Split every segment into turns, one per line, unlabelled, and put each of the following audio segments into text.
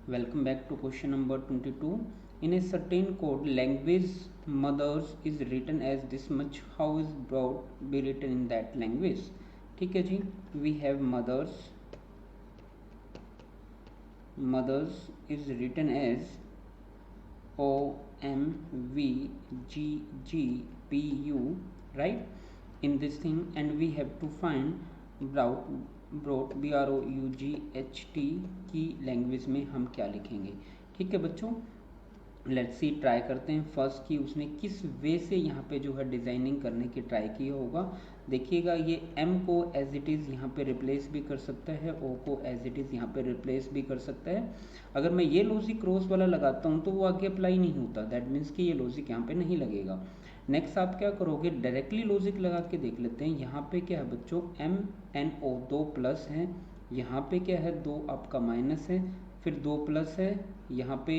Welcome back to question number 22. In a certain code, language mothers is written as this much. How is brought be written in that language? ठीक है जी. We have mothers is written as OMVGGPU, right? In this thing, and we have to find brought BROUGHT की language में हम क्या लिखेंगे. ठीक है बच्चों, लेट्स सी, ट्राई करते हैं फर्स्ट की उसने किस वे से यहाँ पे जो है डिज़ाइनिंग करने की ट्राई की होगा. देखिएगा ये m को एज इट इज़ यहाँ पे रिप्लेस भी कर सकता है, o को एज इट इज़ यहाँ पे रिप्लेस भी कर सकता है. अगर मैं ये लॉजिक क्रॉस वाला लगाता हूँ तो वो आगे अप्लाई नहीं होता, दैट मीन्स कि ये लॉजिक यहाँ पे नहीं लगेगा. नेक्स्ट आप क्या करोगे, डायरेक्टली लॉजिक लगा के देख लेते हैं. यहाँ पे क्या है बच्चों, MNO 2 प्लस है, यहाँ पे क्या है 2 आपका माइनस है, फिर 2 प्लस है, यहाँ पे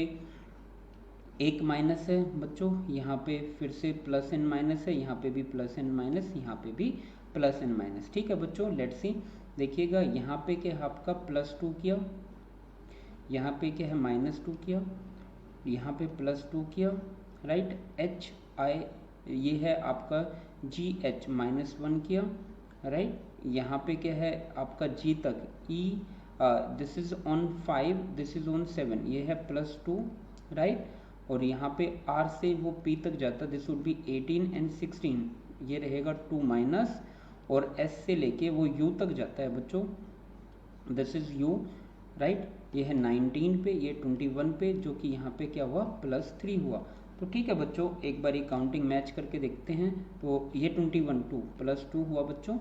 1 माइनस है बच्चों, यहाँ पे फिर से प्लस एन माइनस है, यहाँ पे भी प्लस एन माइनस, यहाँ पे भी प्लस एन माइनस. ठीक है बच्चों, लेट्स सी. देखिएगा यहाँ पे क्या है आपका +2 किया, यहाँ पे क्या है -2 किया, यहाँ पे +2 किया, राइट. HI ये है आपका GH -1 किया, राइट. यहाँ पे क्या है आपका G तक E this is on 5, this is on 7, ये है +2, राइट. और यहाँ पे R से वो P तक जाता, दिस वुड बी 18 एंड 16, ये रहेगा 2 माइनस, और S से लेके वो U तक जाता है बच्चों, दिस इज U, राइट. ये है 19 पे, ये 21 पे, जो कि यहाँ पे क्या हुआ +3 हुआ. तो ठीक है बच्चों, एक बार ये काउंटिंग मैच करके देखते हैं. तो ये 21 2 +2 हुआ बच्चों.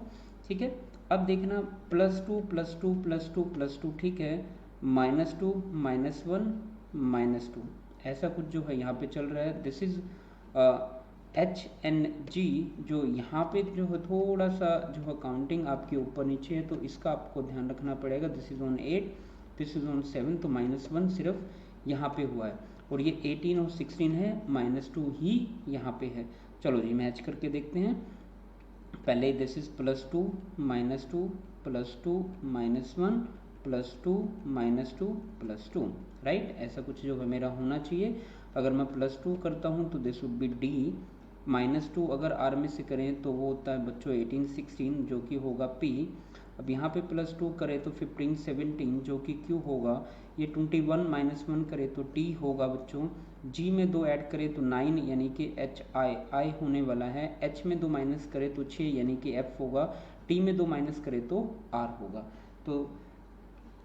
ठीक है, अब देखना +2 +2 +2 +2, ठीक है, -2 -1 -2, ऐसा कुछ जो है यहाँ पे चल रहा है. दिस इज HNG, जो यहाँ पे जो है थोड़ा सा जो है काउंटिंग आपके ऊपर नीचे है, तो इसका आपको ध्यान रखना पड़ेगा. This is on 8, this is on 7, तो -1 सिर्फ यहाँ पे हुआ है, और ये 18 और 16 है, -2 ही यहाँ पे है. चलो जी मैच करके देखते हैं. पहले दिस इज +2 -2 +2 -1 +2 -2 राइट. ऐसा कुछ जो है मेरा होना चाहिए. अगर मैं +2 करता हूँ तो दिस वुड बी D, -2 अगर R में से करें तो वो होता है बच्चों 18 16, जो कि होगा P. अब यहाँ पे +2 करें तो 15 17, जो कि Q होगा. ये 21 -1 करें तो T होगा बच्चों. G में 2 ऐड करें तो 9, यानी कि I होने वाला है. H में 2 माइनस करें तो 6, यानी कि F होगा. T में 2 माइनस करें तो R होगा. तो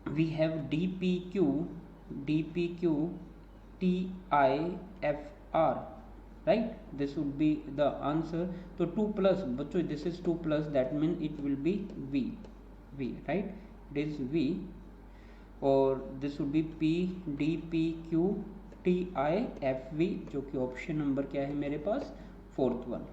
we have DPQTIFR, right, this would be the answer. तो 2 प्लस बच्चों, this is 2 plus, that mean it will be V, right, it is V, और this would be DPQTIFV, जो कि ऑप्शन नंबर क्या है मेरे पास, 4th one.